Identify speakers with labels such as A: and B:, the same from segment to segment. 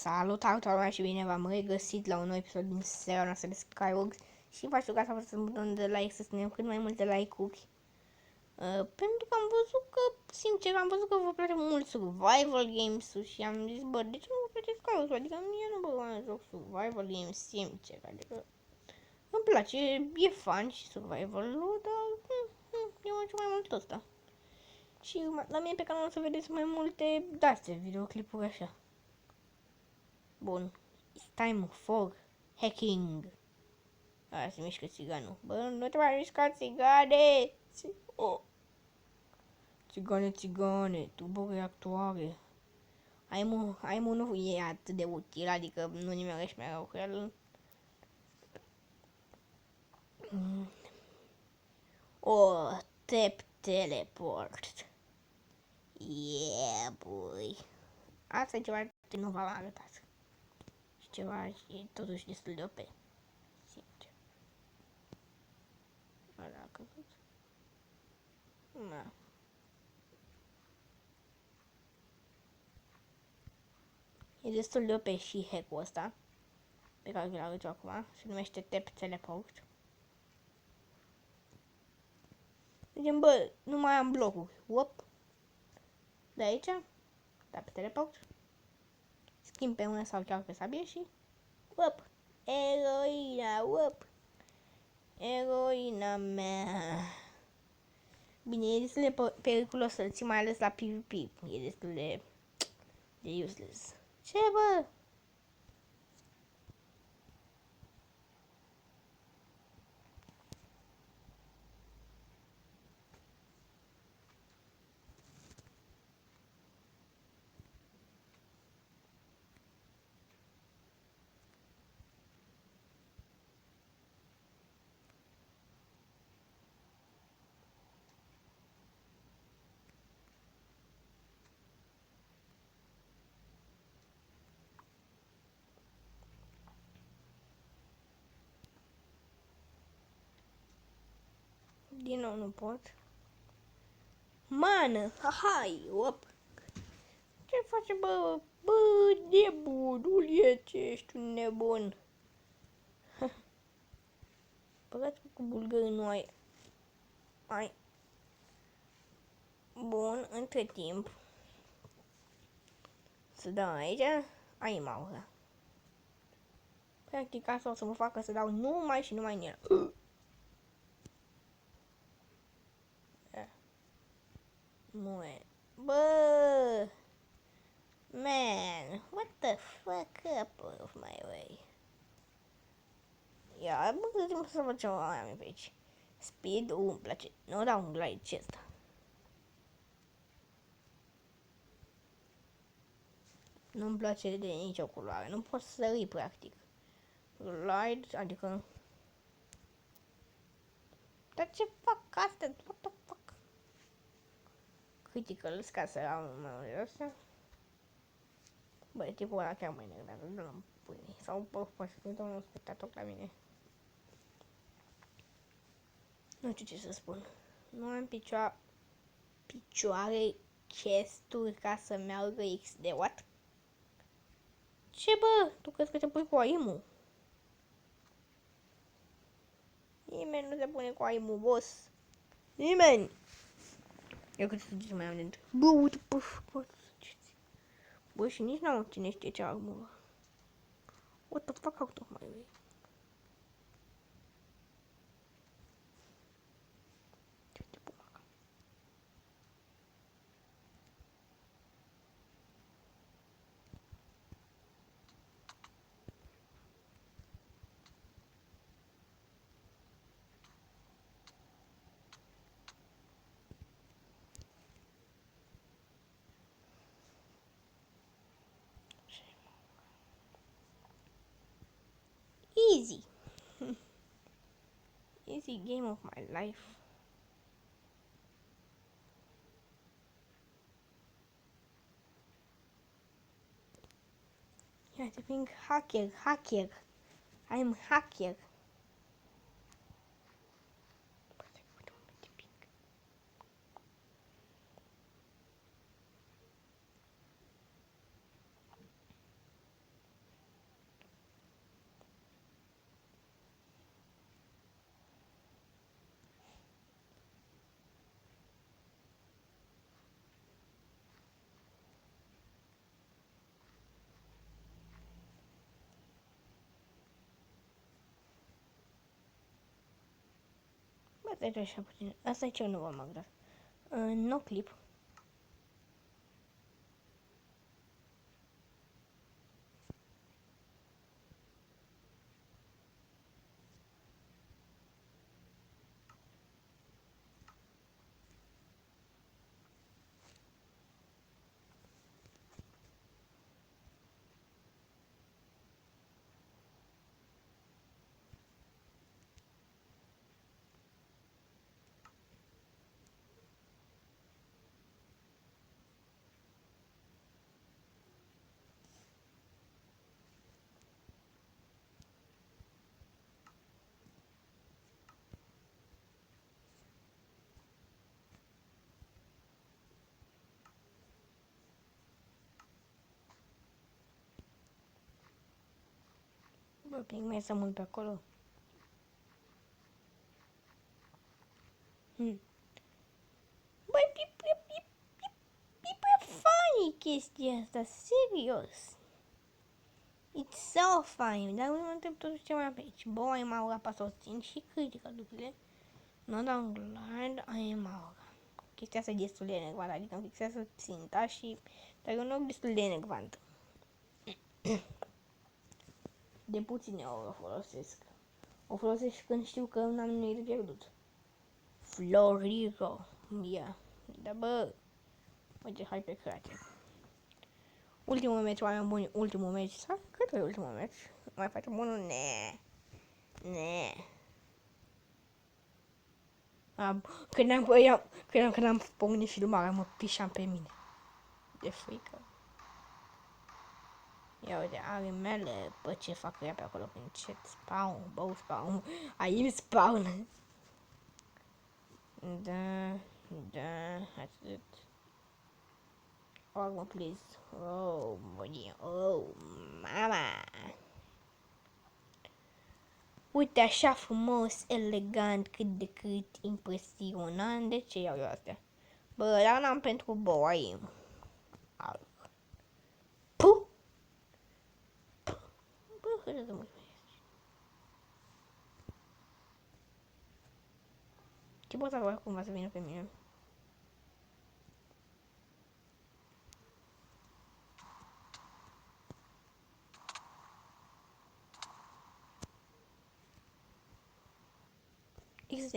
A: Salut, lumea și bine v-am regăsit la un nou episod din seria noastră de Skywars și v-aș ruga să apăsați un buton de like să spunem cât mai multe like-uri. Pentru că am văzut că, sincer, am văzut că vă place mult survival games-ul și am zis, bă, de ce nu vă place Skywars? Adică mie nu vă joc survival games, sincer, adică îmi place, e fun și survival-ul, dar eu mă joc mai mult ăsta. Și la mine pe canal o să vedeți mai multe de-astea, videoclipuri așa. Bun. It's time for hacking. Aia se mișcă țiganul. Bă, nu te mai mișca, țigane! Oh. Țigane, turboreactoare. Aimu nu e atât de util, adică nu nimerești mereu cu el. Tap teleport. Yeah, boy. Asta e ceva ce nu v-am arătat. Și ceva e totuși destul de OP. Sincer. Ăla a căzut. Da. E destul de OP și hack-ul ăsta pe care vi-l arăt eu acum. Se numește Tap Teleport. Zicem, bă, nu mai am blocuri. Wop. De aici. Tap Teleport. Schimb pe una sau chiar pe sabie și wop. Eroina, wop. Eroina mea. Bine, e destul de periculos să-l ții, mai ales la PvP. E destul de useless. Ce, bă? Din nou nu pot. Mană, hai, op. Ce face, bă? Bă, nebunul, ce ești un nebun. Păcat cu bulgării nu ai. Ai. Bun, între timp. Să dau aici. Ai maură. Practic asta o să mă facă să dau numai și numai în el. Nu e. Bă! Man, what the fuck up of my way? Ia, bă, gândim să văd ce mai am pe aici. Speed, îmi place. Nu dau un glide ce ăsta. Nu-mi place de nicio culoare. Nu pot să sări, practic. Glide, adică... Dar ce fac astea? What the fuck? Critical, ca să am mai de astea. Băi, tipul ăla chiar mai nervează, nu-l pune. Sau poate să uite un spectator la mine. Nu știu ce să spun. Nu am picioare chesturi ca să meargă X de what? Ce, bă? Tu crezi că te pui cu AIM-ul? Nimeni nu se pune cu AIM-ul, boss. Nimeni! Eu cât să mai am dentro. Bă, uite, puf, bă, și nici n-am cine știe ce armură. What the fuck out of my way? Easy. Easy game of my life. Yeah, I think hacker. I'm hacker. Asta e așa puțin. Asta e cel nou am agrat. No clip. Bă, mai să mult pe acolo. Băi, e prea funny chestia asta, serios. It's so funny, dar nu mă întreb totuși ce mai am pe aici. Boy, am aura pa să o țin și critică lucrurile. Not on glad, I am aura. Chestia asta e destul de enervantă, adică îmi fixează ținta și... Dar e un loc destul de enervant. De puține ori o folosesc. O folosesc când știu că n-am nimic de pierdut. Florigo. Yeah. Da, bă. Uite, hai pe crater. Ultimul meci, oameni buni, ultimul meci. Sau? Cred că e ultimul meci. Mai facem unul? Ne. Când am pornit filmarea, mă pișam pe mine. De frică. Ia uite, are mele, bă, ce fac ea pe acolo prin chat, spawn, aici spawn. Da, atât. Armă, please. Oh, băie, oh, mama. Uite, așa frumos, elegant, cât de cât impresionant. De ce iau eu astea? Bă, dar n-am pentru boi. Puh! Bă, hădă să mă spui. Ce pot avea cumva să vină pe mine? XD.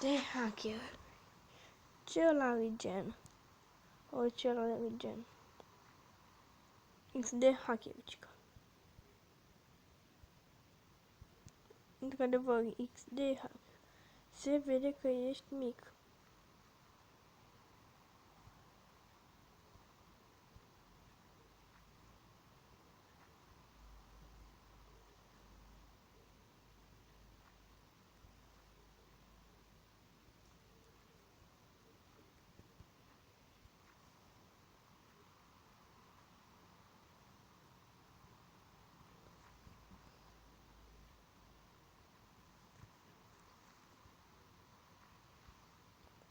A: De hacker. Ce la regen? O ce la regen? XD hacker, cica. Într-adevăr, XD hacker. Se vede că ești mic.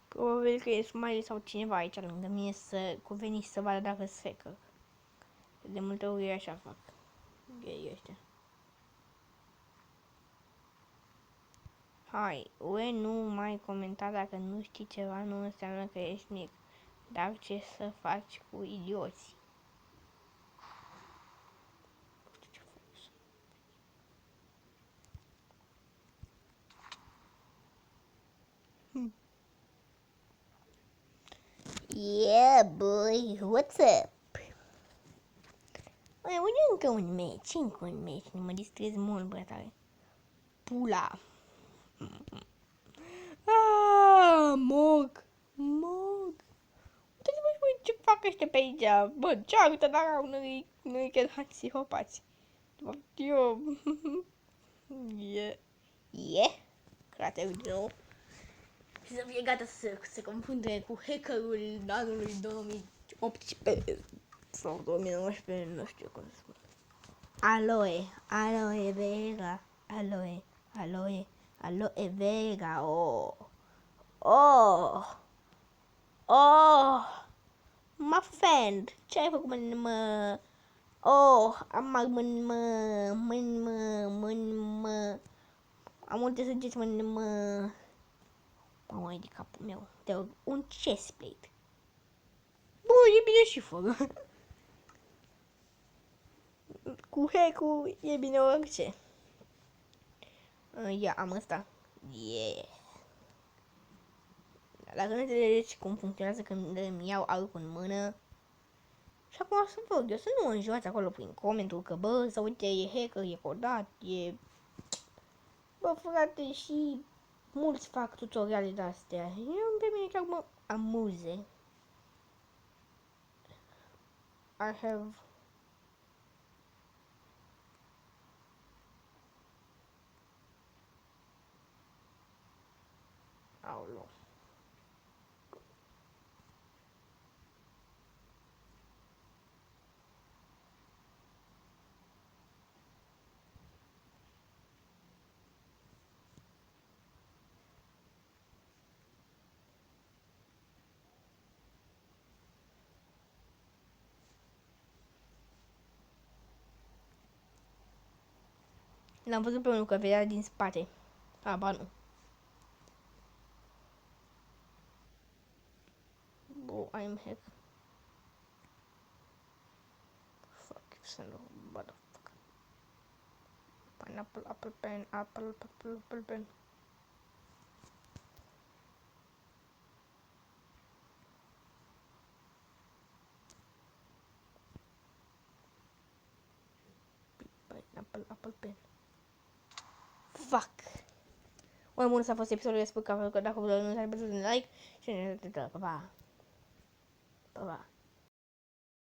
A: Probabil că e Smiley sau cineva aici lângă mine să cuveni să vadă dacă sunt faker. De multe ori așa fac. Gay ăștia. Hai, ue, nu mai comenta dacă nu știi ceva, nu înseamnă că ești mic. Dar ce să faci cu idioții? Yeah, boy, what's up? Mai uite încă un meci, nu mă distrez mult, bătare. Pula. Mog. Uite-te, bă, ce fac ăștia pe aici? Bă, ceartă, dar nu-i chiar psihopați. Eu... Yeah. Craterul din nou. Și să fie gata să se confunde cu hackerul anului 2018 sau 2019, nu știu cum să spun. Aloe vera, aloe vera, oh, my friend, ce ai făcut, mă, Oh, am mân, am multe săgeți, mamă, e de capul meu, un chestplate. Bă, e bine și fără. Cu hack-ul e bine orice. Ia, am ăsta. Yeah. Dacă nu înțelegeți cum funcționează când îmi iau arcul în mână, și acum o să văd, eu să nu mă înjurați acolo prin comentul că bă, să uite, e hacker, e codat, e... Bă, frate, și mulți fac tutoriale de-astea. Eu, pe mine chiar mă amuze. I have... Aolo. L-am văzut pe unul că vedea din spate. A, ba nu. Bro, I'm hack. Fuck you, son of a motherfucker. Pineapple, apple pen, apple pen. Pineapple, apple pen. Fuck. Mai bun s-a fost episodul despre că dacă vă nu s-a like și ne vedem. Pa, pa. Pa, pa.